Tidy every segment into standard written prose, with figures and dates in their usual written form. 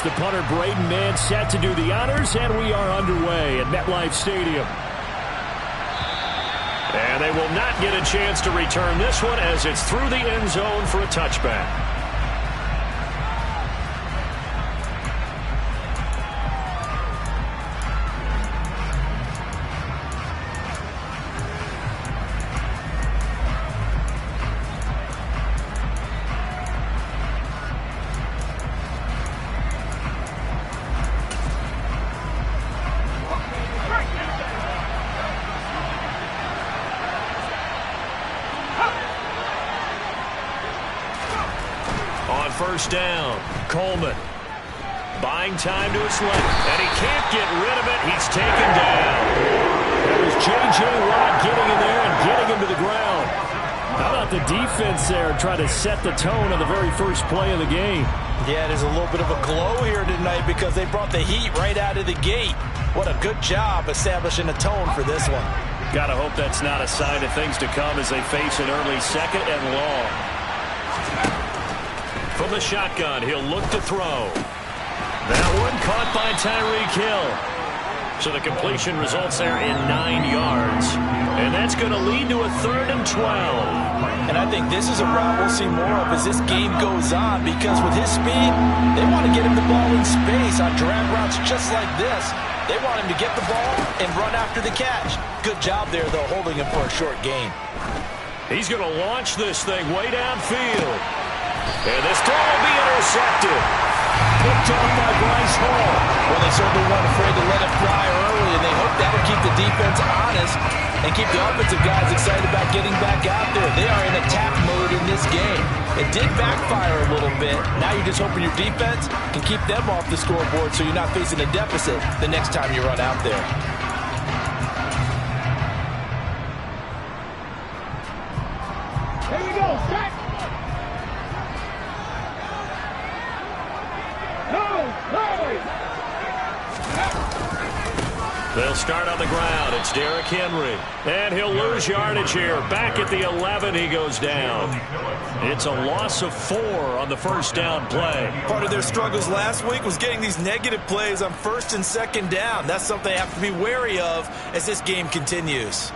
the punter, Braden Mann, set to do the honors, and we are underway at MetLife Stadium. And they will not get a chance to return this one as it's through the end zone for a touchback. First down, Coleman buying time to his left, and he can't get rid of it. He's taken down. That was J.J. Watt getting in there and getting him to the ground. How about the defense there trying to set the tone on the very first play of the game? Yeah, there's a little bit of a glow here tonight because they brought the heat right out of the gate. What a good job establishing a tone for this one. Gotta hope that's not a sign of things to come as they face an early second and long. From the shotgun, he'll look to throw. That one caught by Tyreek Hill. So the completion results there in 9 yards. And that's going to lead to a 3rd and 12. And I think this is a route we'll see more of as this game goes on, because with his speed, they want to get him the ball in space on drag routes just like this. They want him to get the ball and run after the catch. Good job there, though, holding him for a short gain. He's going to launch this thing way downfield. And this throw will be intercepted. Picked off by Bryce Hall. Well, they certainly weren't afraid to let it fly early, and they hope that'll keep the defense honest and keep the offensive guys excited about getting back out there. They are in attack mode in this game. It did backfire a little bit. Now you're just hoping your defense can keep them off the scoreboard so you're not facing a deficit the next time you run out there. Here we go, set. They'll start on the ground. It's Derrick Henry. And he'll lose yardage here. Back at the 11, he goes down. It's a loss of 4 on the first down play. Part of their struggles last week was getting these negative plays on 1st and 2nd down. That's something they have to be wary of as this game continues.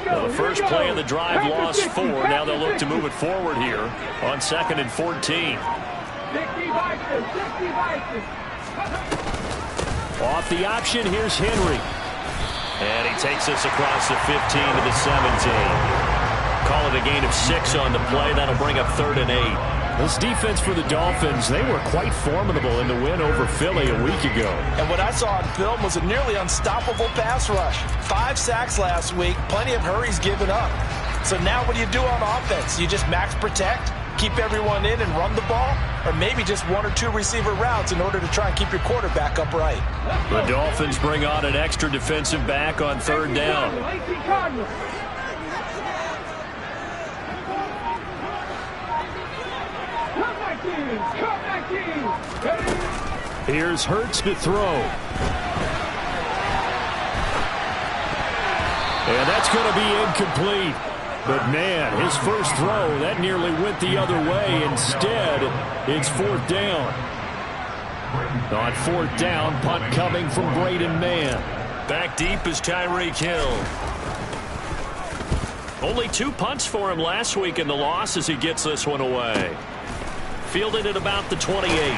Well, the first play of the drive lost 4. Now they'll look to move it forward here on 2nd and 14. Off the option, here's Henry. And he takes us across the 15 to the 17. Call it a gain of 6 on the play. That'll bring up 3rd and 8. This defense for the Dolphins, they were quite formidable in the win over Philly a week ago. And what I saw on film was a nearly unstoppable pass rush. 5 sacks last week, plenty of hurries given up. So now what do you do on offense? You just max protect, keep everyone in and run the ball, or maybe just 1 or 2 receiver routes in order to try and keep your quarterback upright. The Dolphins bring on an extra defensive back on 3rd down. Here's Hurts to throw. And that's going to be incomplete. But, man, his first throw, that nearly went the other way. Instead, it's 4th down. On 4th down, punt coming from Braden Mann. Back deep is Tyreek Hill. Only 2 punts for him last week in the loss as he gets this one away. Fielded at about the 28.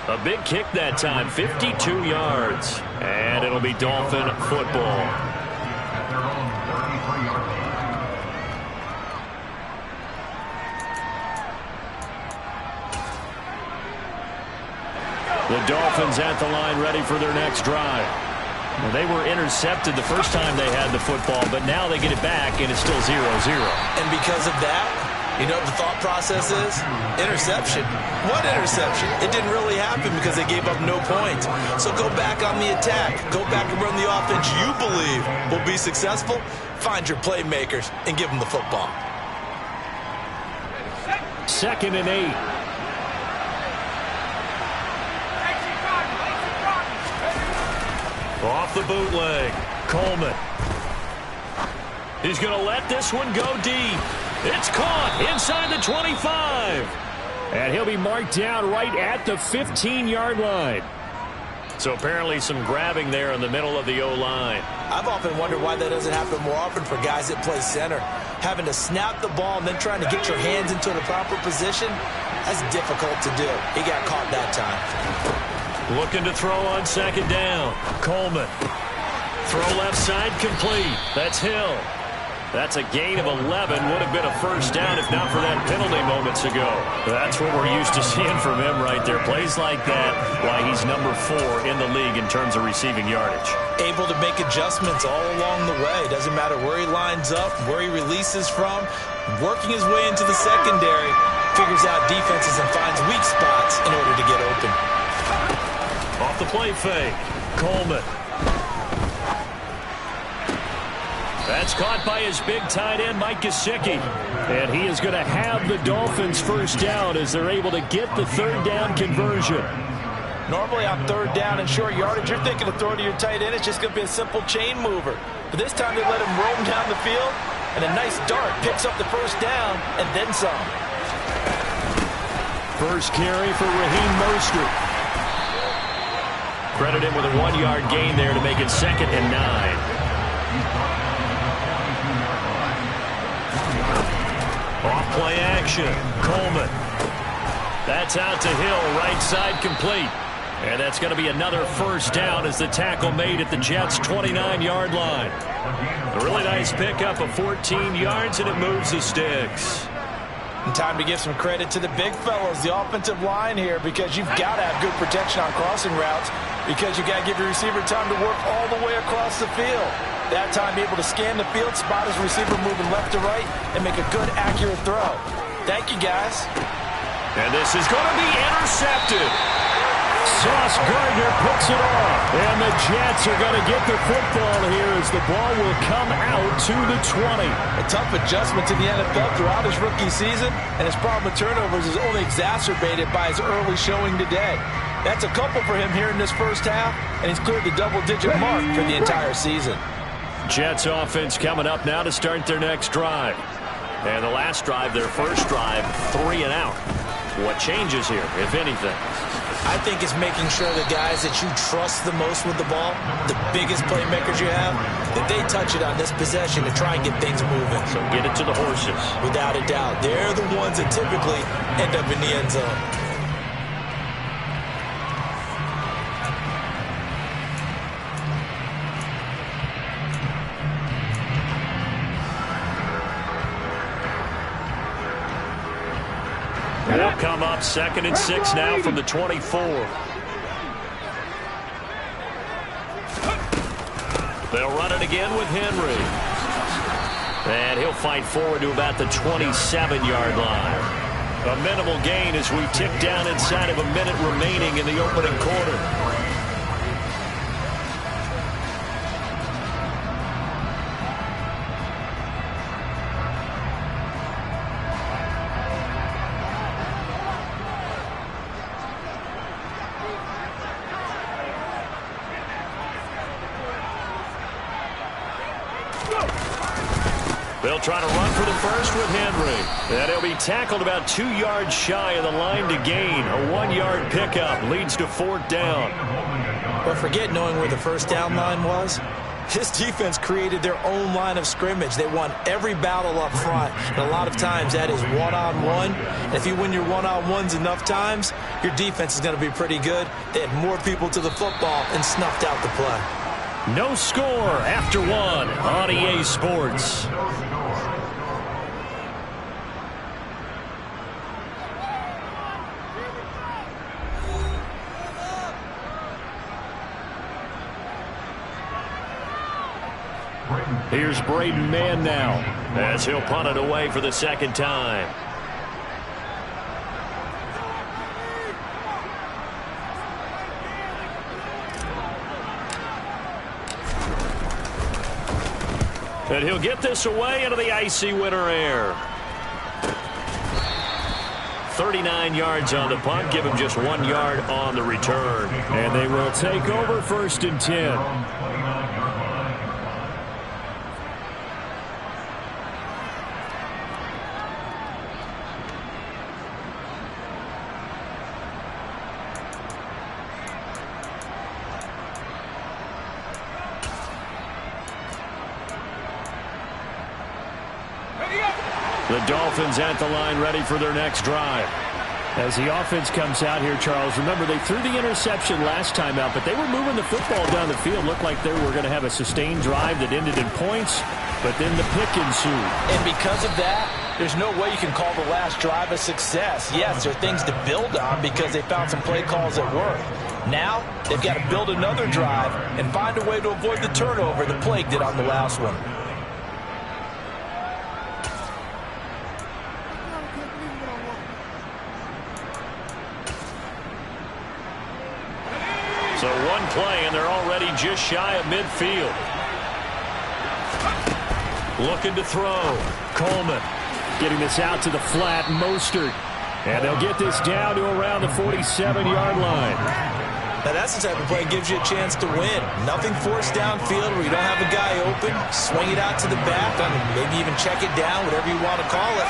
A big kick that time, 52 yards. And it'll be Dolphin football. The Dolphins at the line ready for their next drive. Well, they were intercepted the first time they had the football, but now they get it back, and it's still 0-0. And because of that, you know what the thought process is? Interception. What interception? It didn't really happen because they gave up no points. So go back on the attack. Go back and run the offense you believe will be successful. Find your playmakers and give them the football. 2nd and 8. the bootleg. Coleman. He's going to let this one go deep. It's caught inside the 25. And he'll be marked down right at the 15-yard line. So apparently some grabbing there in the middle of the O-line. I've often wondered why that doesn't happen more often for guys that play center. Having to snap the ball and then trying to get your hands into the proper position, that's difficult to do. He got caught that time. Looking to throw on second down. Coleman. Throw left side complete. That's Hill. That's a gain of 11. Would have been a first down if not for that penalty moments ago. That's what we're used to seeing from him right there. Plays like that, why he's number 4 in the league in terms of receiving yardage. Able to make adjustments all along the way. Doesn't matter where he lines up, where he releases from. Working his way into the secondary. Figures out defenses and finds weak spots in order to get open. Off the play fake. Coleman. That's caught by his big tight end, Mike Gesicki. And he is going to have the Dolphins first down as they're able to get the third down conversion. Normally on third down and short yardage, you're thinking of throwing to your tight end. It's just going to be a simple chain mover. But this time they let him roam down the field, and a nice dart picks up the first down and then some. First carry for Raheem Mostert. Credit him with a 1-yard gain there to make it 2nd and 9. Off play action. Coleman. That's out to Hill. Right side complete. And that's going to be another first down as the tackle made at the Jets' 29-yard line. A really nice pickup of 14 yards, and it moves the sticks. And time to give some credit to the big fellows, the offensive line here, because you've got to have good protection on crossing routes, because you've got to give your receiver time to work all the way across the field. That time, able to scan the field, spot his receiver moving left to right, and make a good, accurate throw. Thank you, guys. And this is going to be intercepted. Sauce Gardner picks it off. And the Jets are going to get the football here as the ball will come out to the 20. A tough adjustment to the NFL throughout his rookie season, and his problem with turnovers is only exacerbated by his early showing today. That's a couple for him here in this first half, and he's cleared the double-digit mark for the entire season. Jets offense coming up now to start their next drive. And the last drive, their first drive, 3 and out. What changes here, if anything? I think it's making sure the guys that you trust the most with the ball, the biggest playmakers you have, that they touch it on this possession to try and get things moving. So get it to the horses. Without a doubt. They're the ones that typically end up in the end zone. They'll come up 2nd and 6 now from the 24. They'll run it again with Henry. And he'll fight forward to about the 27-yard line. A minimal gain as we tick down inside of a minute remaining in the opening quarter. They'll try to run for the first with Henry. And he'll be tackled about 2 yards shy of the line to gain. A 1-yard pickup leads to 4th down. But forget knowing where the first down line was. This defense created their own line of scrimmage. They won every battle up front. And a lot of times that is one-on-one. And if you win your one-on-ones enough times, your defense is going to be pretty good. They had more people to the football and snuffed out the play. No score after 1 on EA Sports. Here's Braden Mann now as he'll punt it away for the 2nd time. And he'll get this away into the icy winter air. 39 yards on the punt, give him just 1 yard on the return. And they will take over 1st and 10. The Dolphins at the line ready for their next drive. As the offense comes out here, Charles, remember they threw the interception last time out, but they were moving the football down the field. Looked like they were going to have a sustained drive that ended in points, but then the pick ensued. And because of that, there's no way you can call the last drive a success. Yes, there are things to build on because they found some play calls that work. Now, they've got to build another drive and find a way to avoid the turnover the Plague did on the last one. So one play, and they're already just shy of midfield. Looking to throw. Coleman getting this out to the flat. Mostert. And they'll get this down to around the 47-yard line. Now, that's the type of play that gives you a chance to win. Nothing forced downfield where you don't have a guy open. Swing it out to the back. Maybe even check it down, whatever you want to call it.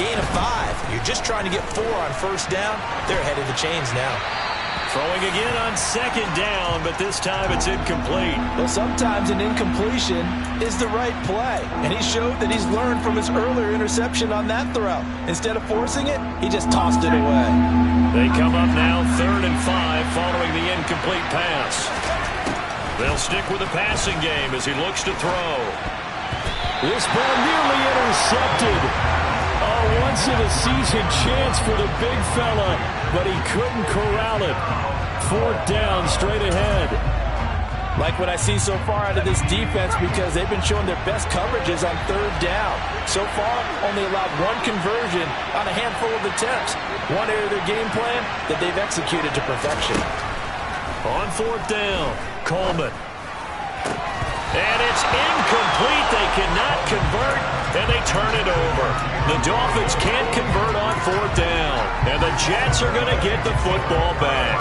Gain of 5. You're just trying to get 4 on first down. They're ahead of the chains now. Throwing again on second down, but this time it's incomplete. Well, sometimes an incompletion is the right play. And he showed that he's learned from his earlier interception on that throw. Instead of forcing it, he just tossed it away. They come up now 3rd and 5 following the incomplete pass. They'll stick with the passing game as he looks to throw. This ball nearly intercepted. Once-in-a-season chance for the big fella, but he couldn't corral it. 4th down, straight ahead. Like what I see so far out of this defense because they've been showing their best coverages on 3rd down. So far, only allowed 1 conversion on a handful of attempts. One area of their game plan that they've executed to perfection. On 4th down, Coleman. And it's incomplete. They cannot convert, and they turn it over. The Dolphins can't convert on 4th down, and the Jets are going to get the football back.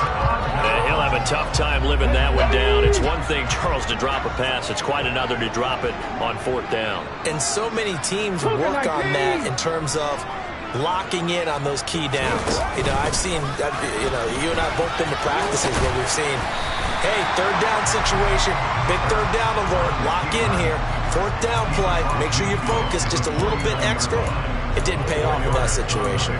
And he'll have a tough time living that one down. It's one thing, Charles, to drop a pass. It's quite another to drop it on 4th down. And so many teams work on that in terms of locking in on those key downs. I've seen, you and I both been to practices where we've seen, hey, 3rd down situation, big 3rd down alert, lock in here, 4th down play, make sure you focus just a little bit extra. It didn't pay off in that situation.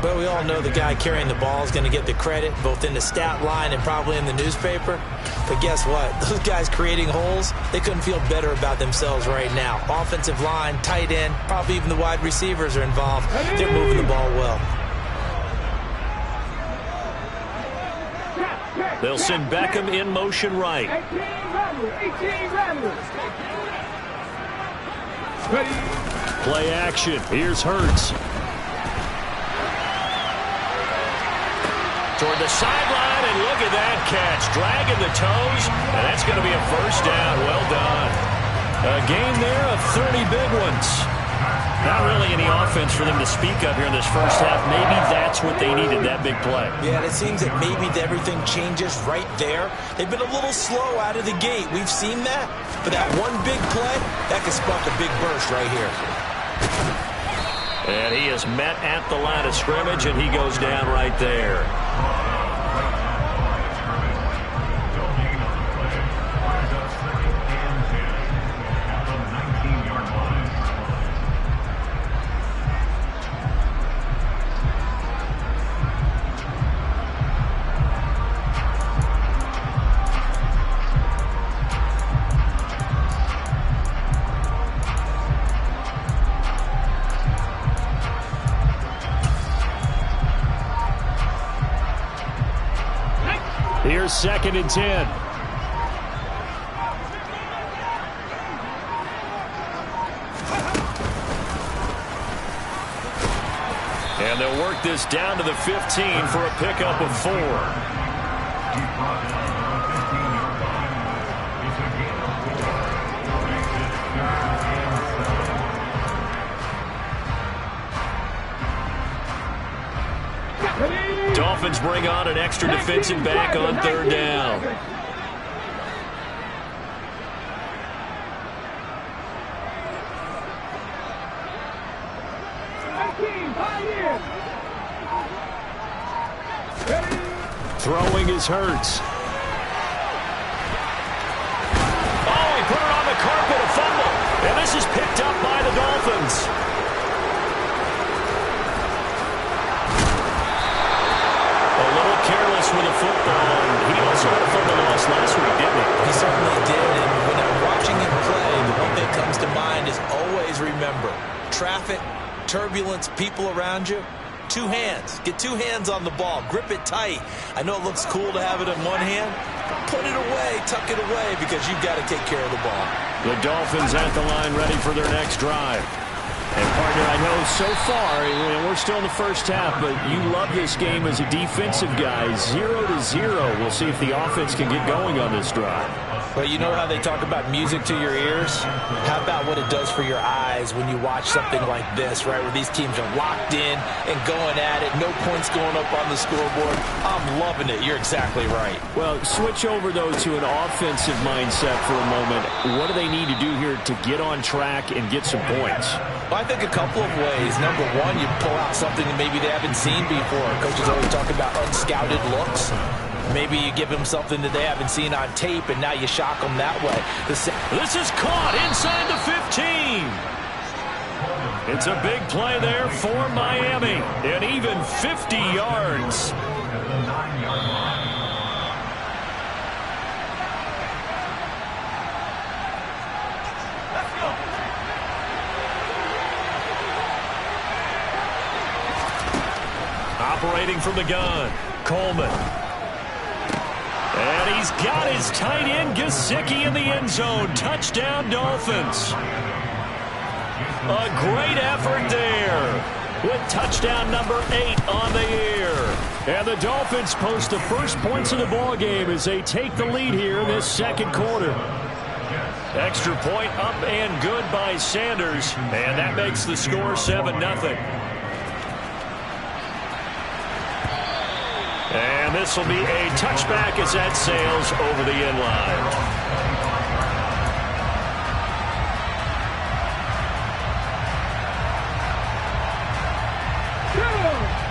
But we all know the guy carrying the ball is going to get the credit, both in the stat line and probably in the newspaper. But guess what? Those guys creating holes, they couldn't feel better about themselves right now. Offensive line, tight end, probably even the wide receivers are involved. They're moving the ball well. They'll send Beckham in motion right. Play action. Here's Hurts. Toward the sideline, and look at that catch. Dragging the toes, and that's going to be a 1st down. Well done. A gain there of 30 big ones. Not really any offense for them to speak of here in this first half. Maybe that's what they needed, that big play. Yeah, it seems that maybe everything changes right there. They've been a little slow out of the gate. We've seen that. But that one big play, that could spark a big burst right here. And he is met at the line of scrimmage, and he goes down right there. Here's 2nd and 10. And they'll work this down to the 15 for a pickup of 4. Dolphins bring on an extra defensive back on 3rd down. Throwing is Hurts. Oh, he put it on the carpet, a fumble. And this is picked up by the Dolphins. with the football. He also had a fumble loss last week, didn't he? He certainly did, and when I'm watching him play, the one thing that comes to mind is always remember, traffic, turbulence, people around you, two hands. Get two hands on the ball. Grip it tight. I know it looks cool to have it in one hand. Put it away, tuck it away, because you've got to take care of the ball. The Dolphins at the line ready for their next drive. And, partner, I know so far, we're still in the first half, but you love this game as a defensive guy. 0-0. We'll see if the offense can get going on this drive. Well, you know how they talk about music to your ears? How about what it does for your eyes when you watch something like this, right, where these teams are locked in and going at it, no points going up on the scoreboard. I'm loving it. You're exactly right. Well, switch over, though, to an offensive mindset for a moment. What do they need to do here to get on track and get some points? Well, I think a couple of ways. Number one, you pull out something that maybe they haven't seen before. Coaches always talk about unscouted looks. Maybe you give them something that they haven't seen on tape, and now you shock them that way. This is caught inside the 15. It's a big play there for Miami, and even 50 yards. Operating from the gun, Coleman. And he's got his tight end, Gesicki, in the end zone. Touchdown, Dolphins. A great effort there with touchdown number 8 on the year. And the Dolphins post the first points of the ball game as they take the lead here in this second quarter. Extra point up and good by Sanders. And that makes the score 7-0. And this will be a touchback as that sails over the end line.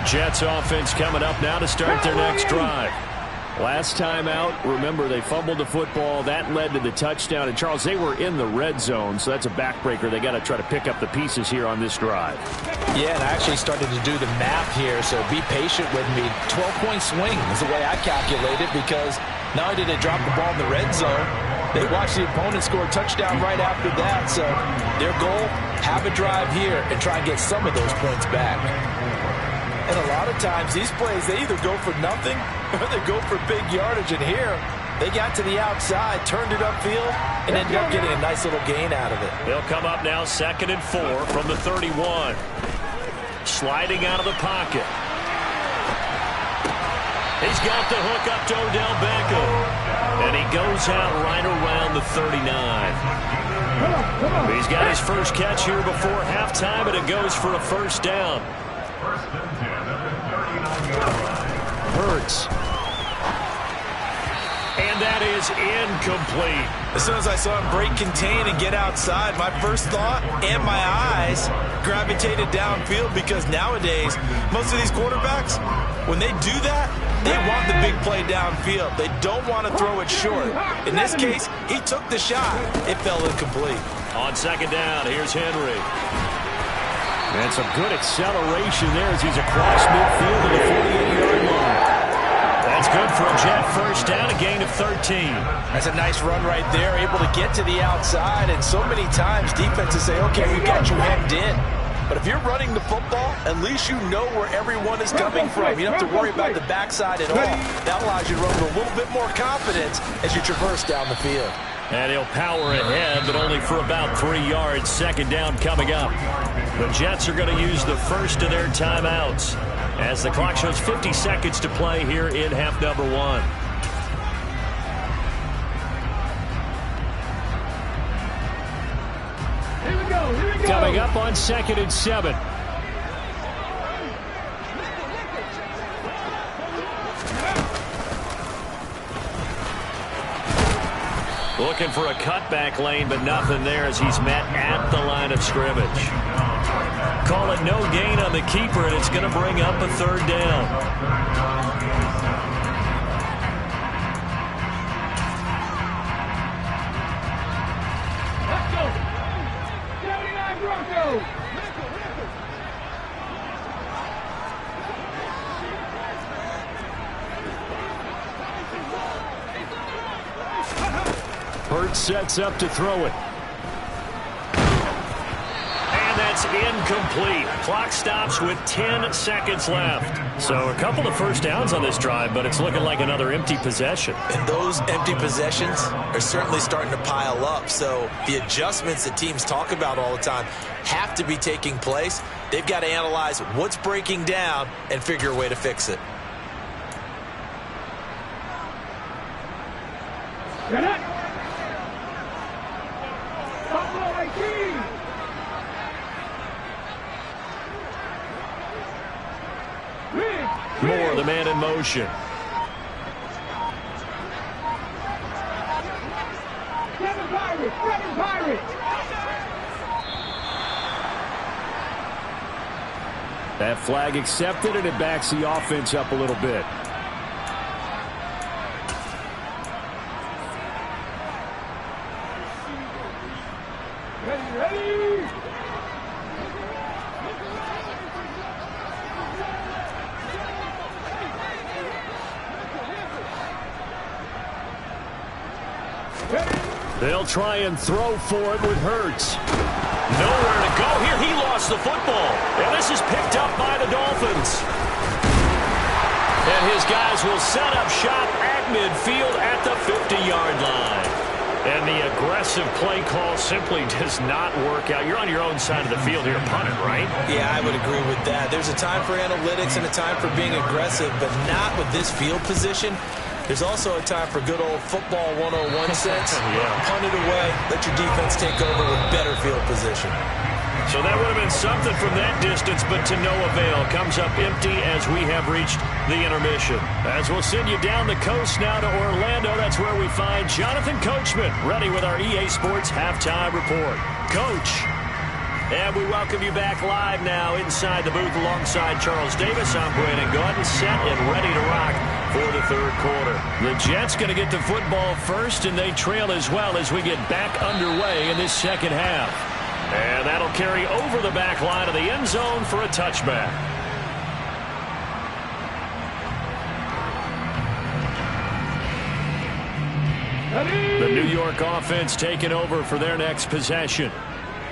Jets offense coming up now to start their next drive. Last time out, remember, they fumbled the football. That led to the touchdown. And, Charles, they were in the red zone, so that's a backbreaker. They got to try to pick up the pieces here on this drive. Yeah, and I actually started to do the math here, so be patient with me. 12-point swing is the way I calculate it, because not only did they drop the ball in the red zone, they watched the opponent score a touchdown right after that. So their goal, have a drive here and try and get some of those points back. And a lot of times, these plays, they either go for nothing or they go for big yardage. And here, they got to the outside, turned it upfield, and ended up getting a nice little gain out of it. They'll come up now 2nd and 4 from the 31. Sliding out of the pocket. He's got the hook up to Odell Beckham. And he goes out right around the 39. He's got his first catch here before halftime, and it goes for a first down. Hurts. And that is incomplete. As soon as I saw him break contain and get outside, my first thought and my eyes gravitated downfield, because nowadays, most of these quarterbacks, when they do that, they want the big play downfield. They don't want to throw it short. In this case, he took the shot. It fell incomplete. On 2nd down, here's Henry. And some good acceleration there as he's across midfield to the 48-yard line. That's good for a Jet first down, a gain of 13. That's a nice run right there, able to get to the outside. And so many times defenses say, okay, we've got you hemmed in. But if you're running the football, at least you know where everyone is coming from. You don't have to worry about the backside at all. That allows you to run with a little bit more confidence as you traverse down the field. And he'll power ahead, but only for about 3 yards. 2nd down coming up. The Jets are going to use the first of their timeouts as the clock shows 50 seconds to play here in half number 1. Here we go. Coming up on 2nd and 7. Looking for a cutback lane, but nothing there as he's met at the line of scrimmage. Call it no gain on the keeper, and it's going to bring up a 3rd down. Let's go. 79 Broncos. Hurts sets up to throw it. That's incomplete. Clock stops with 10 seconds left. So a couple of first downs on this drive, but it's looking like another empty possession. And those empty possessions are certainly starting to pile up. So the adjustments that teams talk about all the time have to be taking place. They've got to analyze what's breaking down and figure a way to fix it. Get it! Buffalo 18! More, the man in motion. Seven Pirates! That flag accepted, and it backs the offense up a little bit. Ready! They'll try and throw for it with Hurts. Nowhere to go here. He lost the football. And this is picked up by the Dolphins. And his guys will set up shop at midfield at the 50-yard line. And the aggressive play call simply does not work out. You're on your own side of the field here, punting, right? Yeah, I would agree with that. There's a time for analytics and a time for being aggressive, but not with this field position. There's also a time for good old football 101 sense. Punt it away. Let your defense take over with better field position. So that would have been something from that distance, but to no avail. Comes up empty as we have reached the intermission. As we'll send you down the coast now to Orlando, that's where we find Jonathan Coachman, ready with our EA Sports Halftime Report. Coach. And we welcome you back live now inside the booth alongside Charles Davis. I'm Brandon Gaudin, set and ready to rock for the third quarter. The Jets going to get the football first, and they trail as well as we get back underway in this second half. And that'll carry over the back line of the end zone for a touchback. The New York offense taking over for their next possession.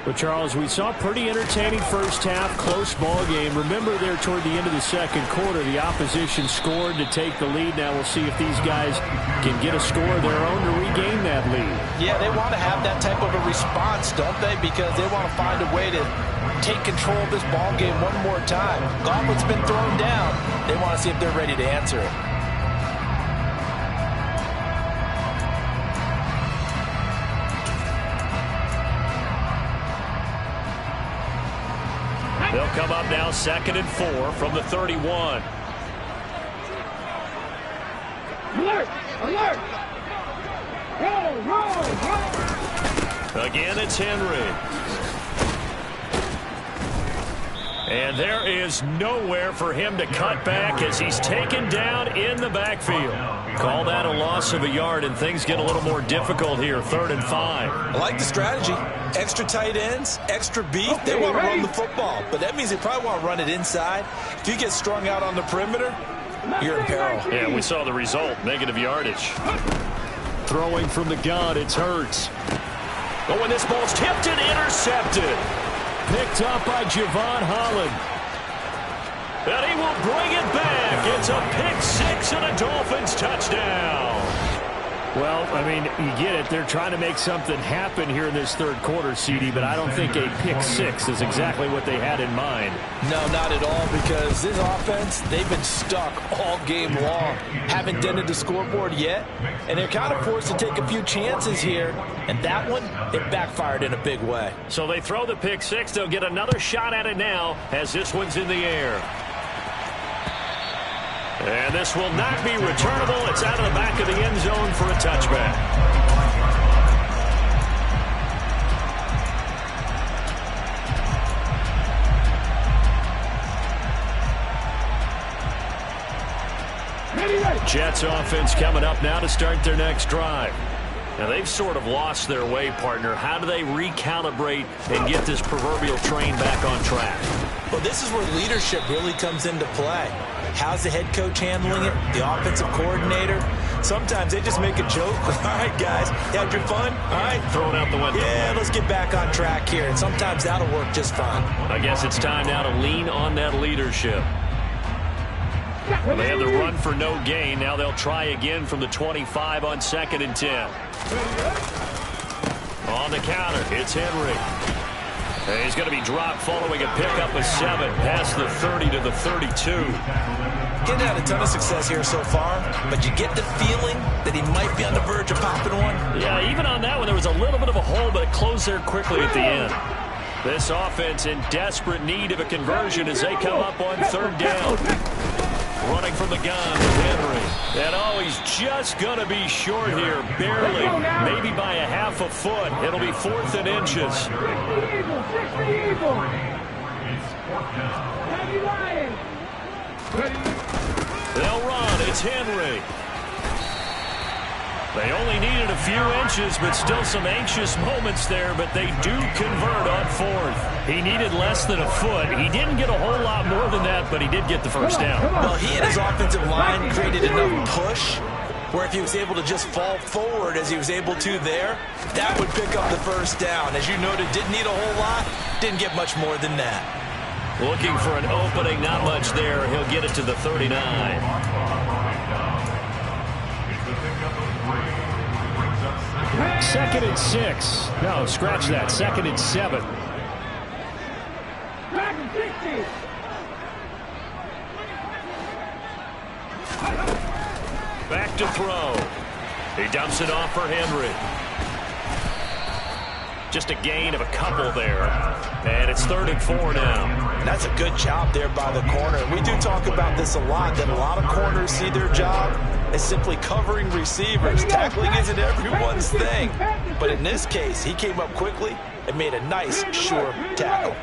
But, Charles, we saw a pretty entertaining first half, close ball game. Remember there toward the end of the second quarter, the opposition scored to take the lead. Now we'll see if these guys can get a score of their own to regain that lead. Yeah, they want to have that type of a response, don't they? Because they want to find a way to take control of this ball game one more time. Gauntlet's been thrown down. They want to see if they're ready to answer it. They'll come up now 2nd and 4 from the 31. Alert! Alert! Roll! Again, it's Henry. And there is nowhere for him to cut back as he's taken down in the backfield. Call that a loss of a yard, and things get a little more difficult here, 3rd and 5. I like the strategy. Extra tight ends, extra beef. Okay, they want to run ready? the football, but that means they probably want to run it inside. If you get strung out on the perimeter, you're in peril. Yeah, we saw the result, negative yardage. Throwing from the gun, it's Hurts. Oh, and this ball's tipped and intercepted. Picked up by Javon Holland. And he will bring it back. It's a pick six and a Dolphins touchdown. Well, I mean, you get it. They're trying to make something happen here in this third quarter, CD, but I don't think a pick six is exactly what they had in mind. No, not at all, because this offense, they've been stuck all game long. Haven't dented the scoreboard yet, and they're kind of forced to take a few chances here, and that one, it backfired in a big way. So they throw the pick six. They'll get another shot at it now as this one's in the air. And this will not be returnable. It's out of the back of the end zone for a touchback. Jets offense coming up now to start their next drive. Now, they've sort of lost their way, partner. How do they recalibrate and get this proverbial train back on track? Well, this is where leadership really comes into play. How's the head coach handling it? The offensive coordinator? Sometimes they just make a joke. All right, guys, you had your fun? All right. Throw it out the window. Yeah, let's get back on track here. And sometimes that'll work just fine. I guess it's time now to lean on that leadership. Well, they had the run for no gain. Now they'll try again from the 25 on 2nd and 10. On the counter, it's Henry. And he's going to be dropped following a pickup of 7 past the 30 to the 32. Getting had a ton of success here so far, but you get the feeling that he might be on the verge of popping one. Yeah, even on that one, there was a little bit of a hole, but it closed there quickly at the end. This offense in desperate need of a conversion as they come up on 3rd down. Running from the gun with Henry. And oh, he's just going to be short here, barely. Maybe by a half a foot. It'll be 4th and inches. 6 the Eagle. Heavy Lion. They'll run. It's Henry. They only needed a few inches, but still some anxious moments there, but they do convert on 4th. He needed less than a foot. He didn't get a whole lot more than that, but he did get the first down. Well, he and his offensive line created enough push where if he was able to just fall forward as he was able to there, that would pick up the first down. As you noted, didn't need a whole lot, didn't get much more than that. Looking for an opening, not much there. He'll get it to the 39. 2nd and 6. No, scratch that. 2nd and 7. Back to throw. He dumps it off for Henry. Just a gain of a couple there. And it's 3rd and 4 now. That's a good job there by the corner. We do talk about this a lot, that a lot of corners see their job as simply covering receivers. Tackling isn't everyone's thing. But in this case, he came up quickly and made a nice, sure tackle.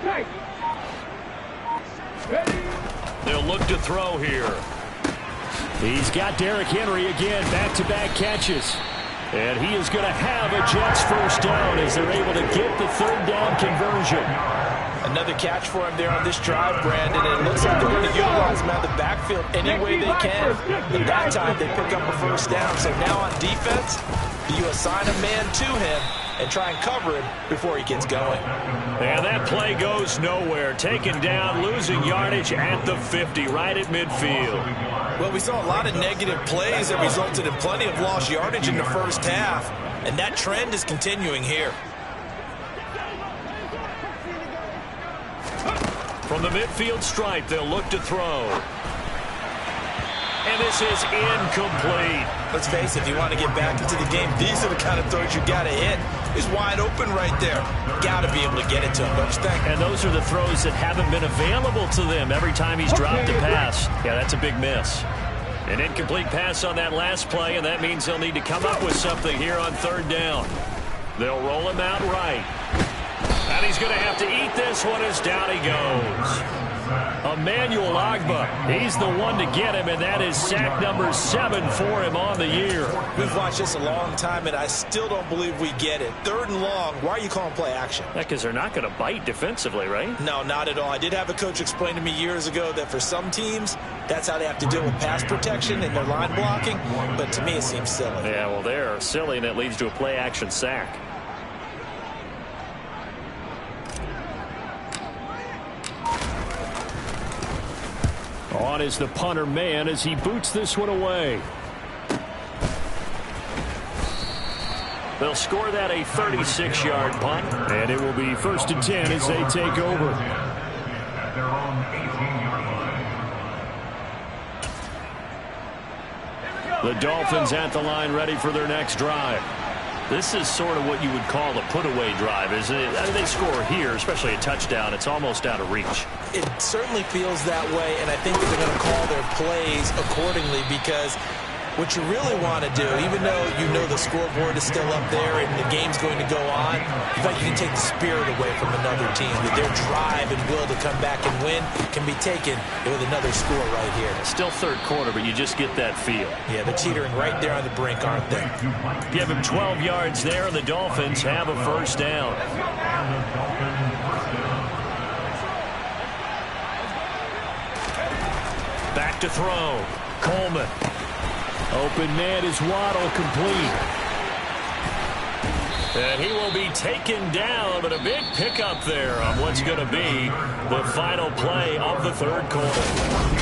Tight. They'll look to throw here. He's got Derrick Henry again, back-to-back catches. And he is going to have a Jets first down as they're able to get the 3rd down conversion. Another catch for him there on this drive, Brandon, and it looks like they're going to utilize him out of the backfield any way they can. At that time, they pick up a first down. So now on defense, you assign a man to him and try and cover him before he gets going. And that play goes nowhere. Taken down, losing yardage at the 50, right at midfield. Well, we saw a lot of negative plays that resulted in plenty of lost yardage in the first half, and that trend is continuing here. From the midfield stripe, they'll look to throw. And this is incomplete. Let's face it, if you want to get back into the game, these are the kind of throws you got to hit. He's wide open right there. Got to be able to get it to him, don't you think? And those are the throws that haven't been available to them every time he's dropped a pass. Yeah, that's a big miss. An incomplete pass on that last play, and that means they'll need to come up with something here on 3rd down. They'll roll him out right. And he's going to have to eat this one as down he goes. Emmanuel Ogbah, he's the one to get him, and that is sack number 7 for him on the year. We've watched this a long time, and I still don't believe we get it. 3rd and long, why are you calling play action? Because they're not going to bite defensively, right? No, not at all. I did have a coach explain to me years ago that for some teams, that's how they have to deal with pass protection and their line blocking, but to me it seems silly. Yeah, well, they're silly, and it leads to a play action sack. On is the punter man as he boots this one away. They'll score that a 36-yard punt, and it will be 1st and 10 as they take over. The Dolphins at the line ready for their next drive. This is sort of what you would call a put-away drive, isn't it? I mean, they score here, especially a touchdown. It's almost out of reach. It certainly feels that way, and I think that they're going to call their plays accordingly because what you really want to do, even though you know the scoreboard is still up there and the game's going to go on, you feel like you can take the spirit away from another team. That their drive and will to come back and win can be taken with another score right here. Still 3rd quarter, but you just get that feel. Yeah, they're teetering right there on the brink, aren't they? Give him 12 yards there, and the Dolphins have a first down. to throw. Coleman. Open man is Waddle, complete. And he will be taken down, but a big pickup there on what's going to be the final play of the third quarter.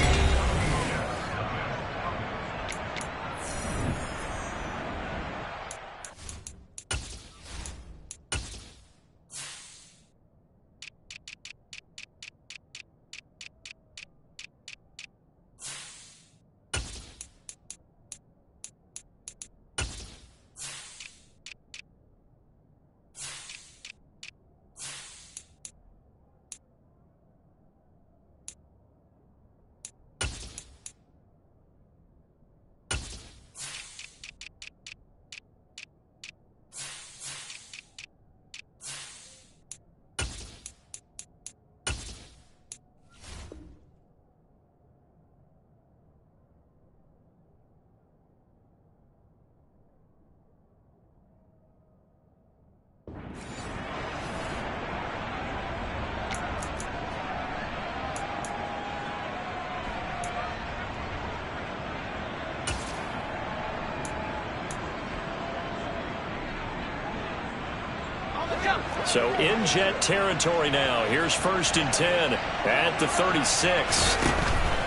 So in Jet territory now. Here's 1st and 10 at the 36.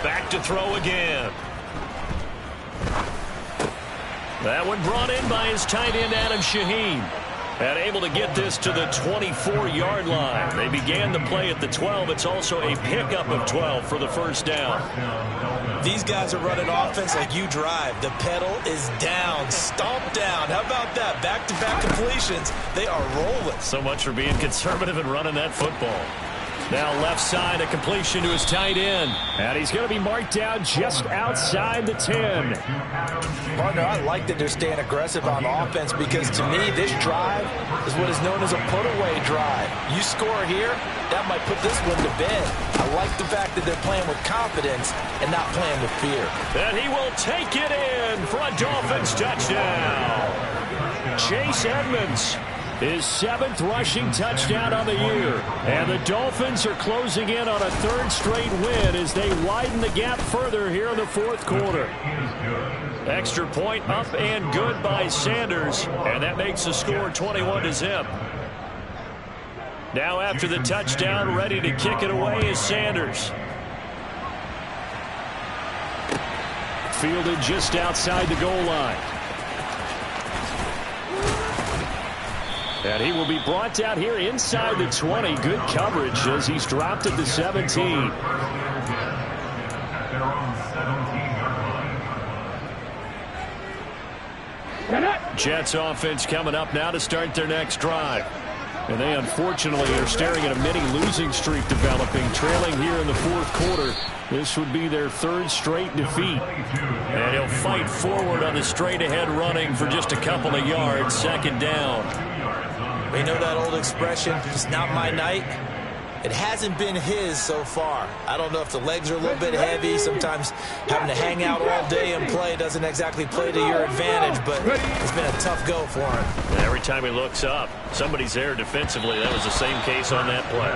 Back to throw again. That one brought in by his tight end, Adam Shaheen. And able to get this to the 24-yard line. They began the play at the 12. It's also a pickup of 12 for the first down. These guys are running offense like you drive. The pedal is down, stomped down. How about that? Back-to-back completions. They are rolling. So much for being conservative and running that football. Now left side, a completion to his tight end. And he's going to be marked down just outside the 10. Partner, I like that they're staying aggressive on offense because to me, this drive is what is known as a put-away drive. You score here, that might put this one to bed. I like the fact that they're playing with confidence and not playing with fear. And he will take it in for a Dolphins touchdown. Chase Edmonds. His 7th rushing touchdown on the year. And the Dolphins are closing in on a 3rd straight win as they widen the gap further here in the 4th quarter. Extra point up and good by Sanders. And that makes the score 21-0. Now after the touchdown, ready to kick it away is Sanders. Fielded just outside the goal line. And he will be brought down here inside the 20. Good coverage as he's dropped at the 17. Jets offense coming up now to start their next drive. And they unfortunately are staring at a mini losing streak developing, trailing here in the 4th quarter. This would be their 3rd straight defeat. And he'll fight forward on the straight ahead running for just a couple of yards. 2nd down. We know that old expression, it's not my night. It hasn't been his so far. I don't know if the legs are a little bit heavy. Sometimes having to hang out all day and play doesn't exactly play to your advantage, but it's been a tough go for him. And every time he looks up, somebody's there defensively. That was the same case on that play.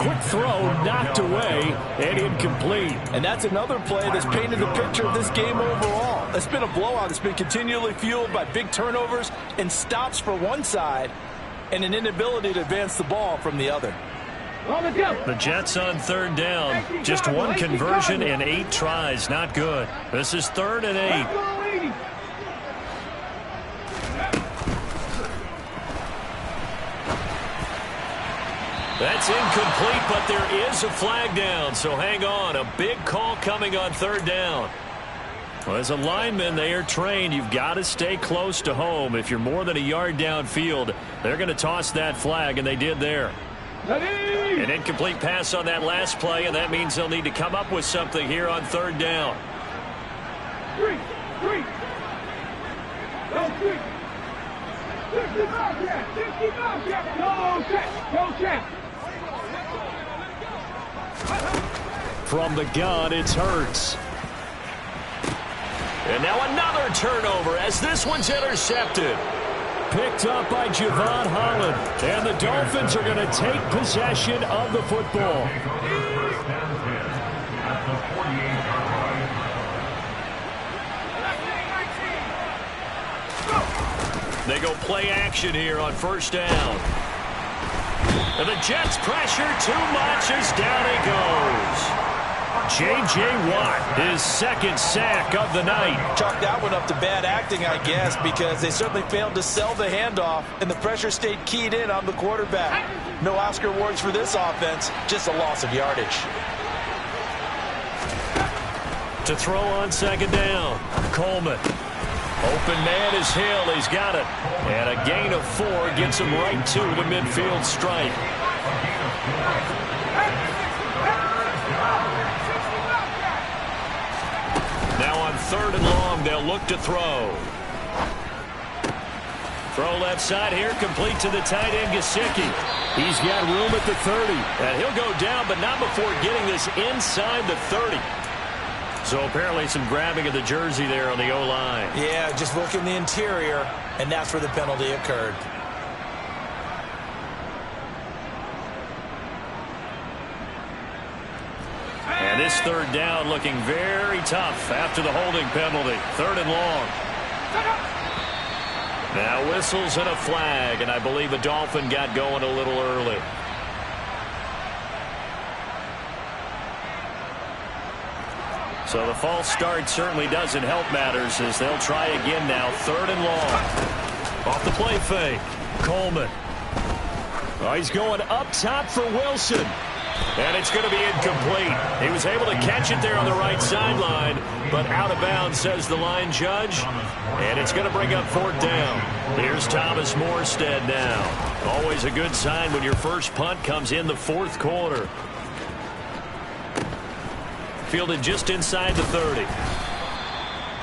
Quick throw knocked away and incomplete. And that's another play that's painted the picture of this game overall. It's been a blowout. It's been continually fueled by big turnovers and stops for one side and an inability to advance the ball from the other. The Jets on 3rd down. Just 1 conversion in 8 tries. Not good. This is 3rd and 8. That's incomplete, but there is a flag down, so hang on. A big call coming on 3rd down. Well, as a lineman, they are trained. You've got to stay close to home. If you're more than a yard downfield, they're going to toss that flag, and they did there. An incomplete pass on that last play, and that means they'll need to come up with something here on 3rd down. 3. Go 3. 65 yards. 65 yards. Go check. Go check. From the gun, it's Hurts. And now another turnover as this one's intercepted. Picked up by Javon Holland. And the Dolphins are going to take possession of the football. They go play action here on first down. And the Jets pressure too much as down he goes. J.J. Watt, his second sack of the night. Chalk that one up to bad acting, I guess, because they certainly failed to sell the handoff, and the pressure stayed keyed in on the quarterback. No Oscar awards for this offense, just a loss of yardage. To throw on second down, Coleman. Open man is Hill. He's got it. And a gain of 4 gets him right to the midfield stripe. Now on third and long, they'll look to throw. Throw left side here, complete to the tight end, Gesicki. He's got room at the 30. And he'll go down, but not before getting this inside the 30. So apparently some grabbing of the jersey there on the O-line. Yeah, just working the interior, and that's where the penalty occurred. And this third down looking very tough after the holding penalty. Third and long. Now whistles and a flag, and I believe a Dolphin got going a little early. So the false start certainly doesn't help matters as they'll try again now. Third and long. Off the play fake. Coleman. Oh, he's going up top for Wilson. And it's going to be incomplete. He was able to catch it there on the right sideline, but out of bounds, says the line judge. And it's going to bring up fourth down. Here's Thomas Morstead now. Always a good sign when your first punt comes in the fourth quarter. Fielded just inside the 30.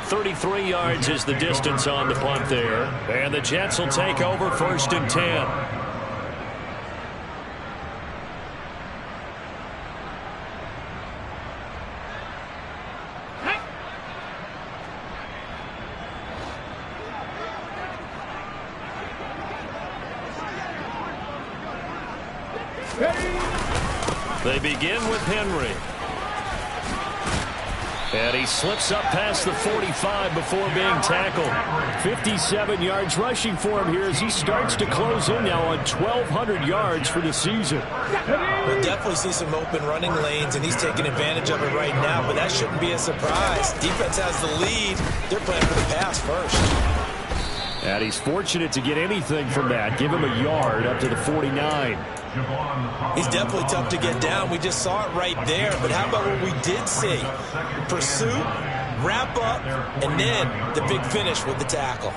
33 yards is the distance on the punt there. And the Jets will take over first and 10. They begin with Henry. And he slips up past the 45 before being tackled. 57 yards rushing for him here as he starts to close in now on 1,200 yards for the season. We'll definitely see some open running lanes, and he's taking advantage of it right now, but that shouldn't be a surprise. Defense has the lead. They're playing for the pass first. And he's fortunate to get anything from that. Give him a yard up to the 49. He's definitely tough to get down. We just saw it right there. But how about what we did see? Pursuit, wrap up, and then the big finish with the tackle.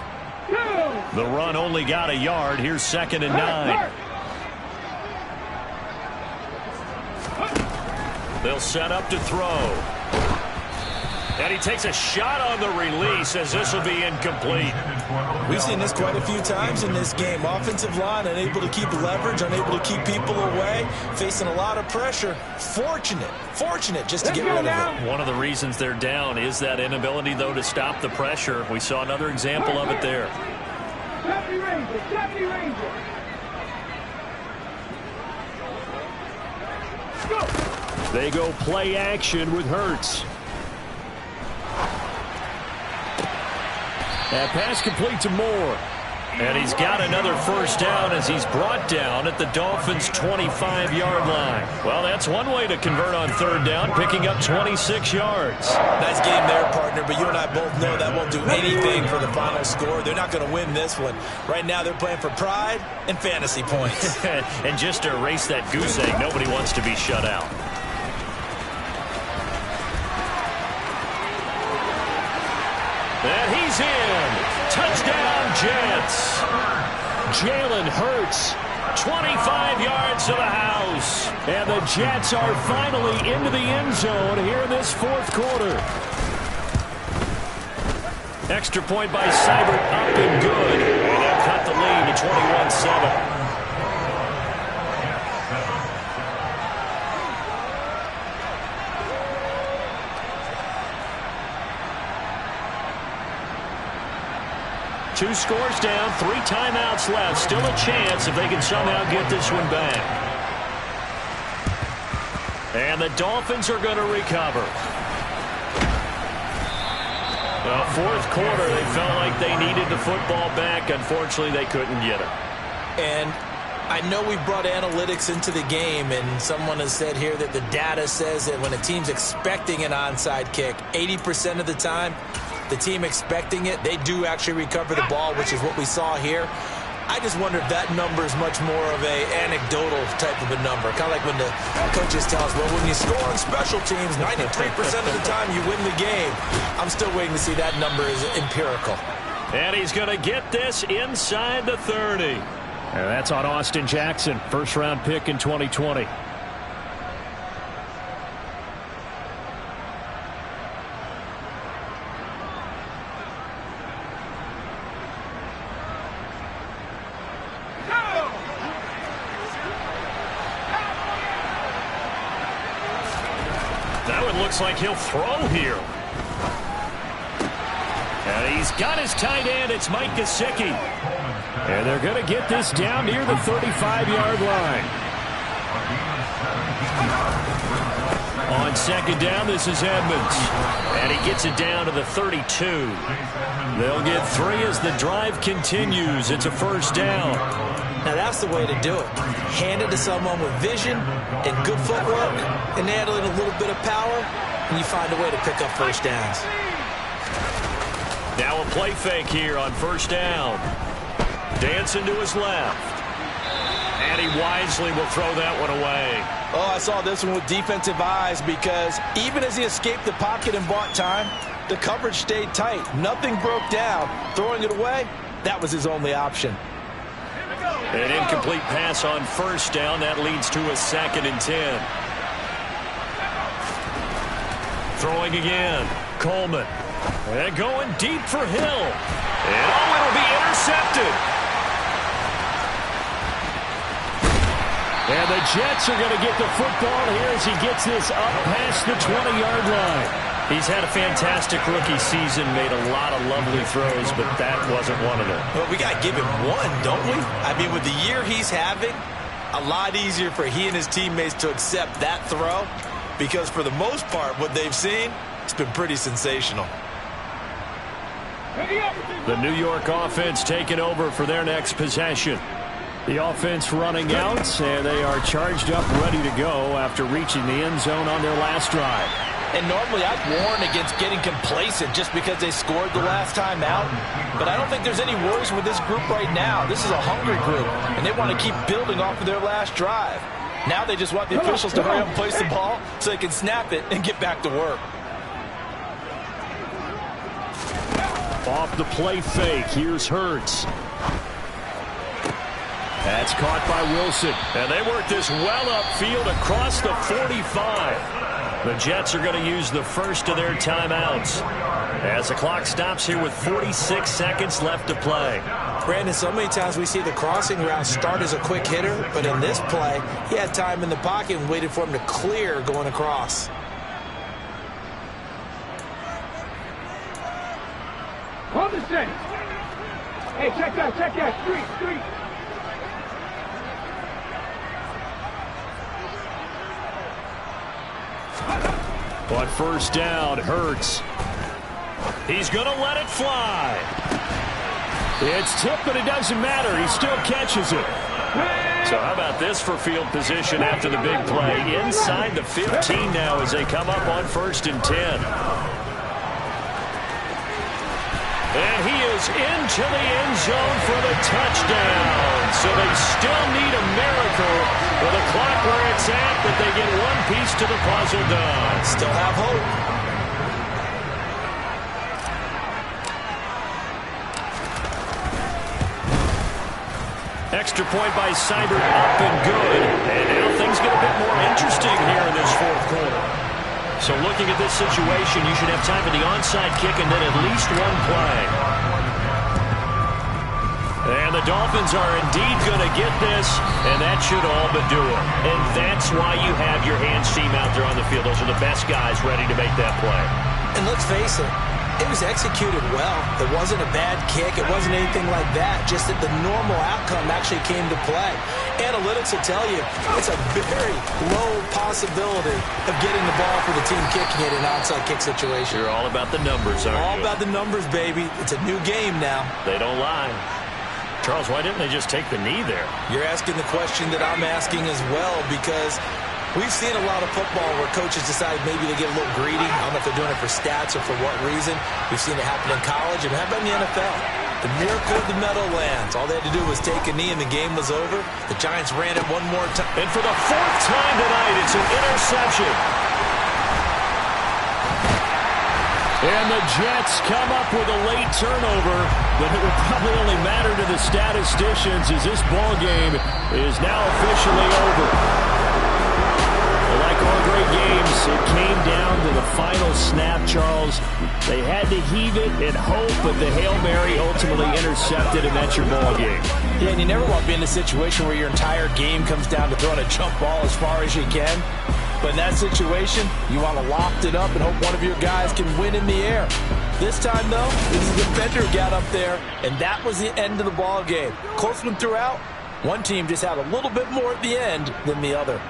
The run only got a yard. Here's second and 9. They'll set up to throw. And he takes a shot on the release as this will be incomplete. We've seen this quite a few times in this game. Offensive line unable to keep leverage, unable to keep people away, facing a lot of pressure. Fortunate just to get rid of it. One of the reasons they're down is that inability, though, to stop the pressure. We saw another example of it there. Deputy Ranger. They go play action with Hurts. That pass complete to Moore. And he's got another first down as he's brought down at the Dolphins' 25-yard line. Well, that's one way to convert on third down, picking up 26 yards. Nice game there, partner, but you and I both know that won't do anything for the final score. They're not going to win this one. Right now, they're playing for pride and fantasy points. And just to erase that goose egg, nobody wants to be shut out. And he's in. Touchdown, Jets. Jalen Hurts. 25 yards to the house. And the Jets are finally into the end zone here in this fourth quarter. Extra point by Seibert, up and good. And they'll cut the lead to 21-7. Two scores down, 3 timeouts left. Still a chance if they can somehow get this one back. And the Dolphins are going to recover. Well, fourth quarter, they felt like they needed the football back. Unfortunately, they couldn't get it. And I know we brought analytics into the game, and someone has said here that the data says that when a team's expecting an onside kick, 80% of the time, the team expecting it, they do actually recover the ball, which is what we saw here. I just wonder if that number is much more of a anecdotal type of a number. Kind of like when the coaches tell us, well, when you score on special teams, 93% of the time you win the game. I'm still waiting to see that number is empirical. And he's going to get this inside the 30. And that's on Austin Jackson, first-round pick in 2020. That one looks like he'll throw here. And he's got his tight end. It's Mike Gesicki. And they're going to get this down near the 35-yard line. On second down, this is Edmonds. And he gets it down to the 32. They'll get 3 as the drive continues. It's a first down. Now, that's the way to do it. Hand it to someone with vision and good footwork, and add in a little bit of power, and you find a way to pick up first downs. Now a play fake here on first down. Dancing to his left. And he wisely will throw that one away. Oh, I saw this one with defensive eyes because even as he escaped the pocket and bought time, the coverage stayed tight. Nothing broke down. Throwing it away, that was his only option. An incomplete pass on first down. That leads to a 2nd and 10. Throwing again. Coleman. And going deep for Hill. And oh, it'll be intercepted. And the Jets are going to get the football here as he gets this up past the 20-yard line. He's had a fantastic rookie season, made a lot of lovely throws, but that wasn't one of them. Well, we got to give him one, don't we? I mean, with the year he's having, a lot easier for he and his teammates to accept that throw because for the most part, what they've seen, it's been pretty sensational. The New York offense taking over for their next possession. The offense running out, and they are charged up, ready to go after reaching the end zone on their last drive. And normally I'd warn against getting complacent just because they scored the last time out. But I don't think there's any worries with this group right now. This is a hungry group, and they want to keep building off of their last drive. Now they just want the officials to hurry up and place the ball so they can snap it and get back to work. Off the play fake, here's Hurts. That's caught by Wilson. And they work this well upfield across the 45. The Jets are going to use the first of their timeouts as the clock stops here with 46 seconds left to play. Brandon, so many times we see the crossing route start as a quick hitter, but in this play, he had time in the pocket and waited for him to clear going across. Hold the center. Hey, check that. Street. On first down, Hurts. He's going to let it fly. It's tipped, but it doesn't matter. He still catches it. So how about this for field position after the big play? Inside the 15 now as they come up on 1st and 10. And he is into the end zone for the touchdown. So they still need a miracle with the clock where it's at, but they get one piece to the puzzle done. Still have hope. Extra point by Seibert, up and good. And now things get a bit more interesting here in this fourth quarter. So looking at this situation, you should have time for the onside kick and then at least one play. And the Dolphins are indeed going to get this, and that should all but do it. And that's why you have your hands team out there on the field. Those are the best guys ready to make that play. And let's face it, It was executed well. It wasn't a bad kick. It wasn't anything like that. Just that the normal outcome actually came to play. Analytics will tell you it's a very low possibility of getting the ball for the team kicking it in an onside kick situation. You're all about the numbers, aren't you? All about the numbers, baby. It's a new game now. They don't lie. Charles, why didn't they just take the knee there? You're asking the question that I'm asking as well, because we've seen a lot of football where coaches decide maybe they get a little greedy. I don't know if they're doing it for stats or for what reason. We've seen it happen in college, and how about in the NFL? The miracle of the Meadowlands. All they had to do was take a knee, and the game was over. The Giants ran it one more time. And for the 4th time tonight, it's an interception. And the Jets come up with a late turnover, but it will probably only matter to the statisticians as this ball game is now officially over. Like all great games, it came down to the final snap, Charles. They had to heave it and hope, but the Hail Mary ultimately intercepted, and that's your ball game. Yeah, and you never want to be in a situation where your entire game comes down to throwing a jump ball as far as you can. But in that situation, you want to loft it up and hope one of your guys can win in the air. This time, though, the defender got up there, and that was the end of the ball game. Close one throughout. One team just had a little bit more at the end than the other.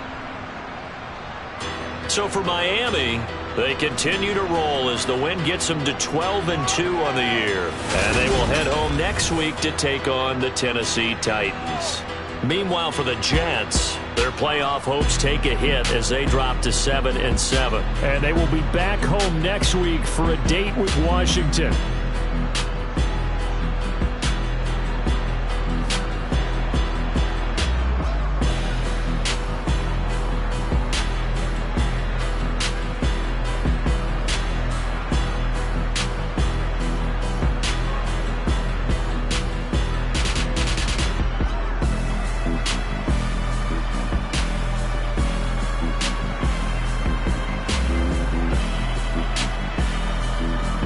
So for Miami, they continue to roll as the win gets them to 12-2 on the year. And they will head home next week to take on the Tennessee Titans. Meanwhile, for the Jets, their playoff hopes take a hit as they drop to 7-7. And they will be back home next week for a date with Washington.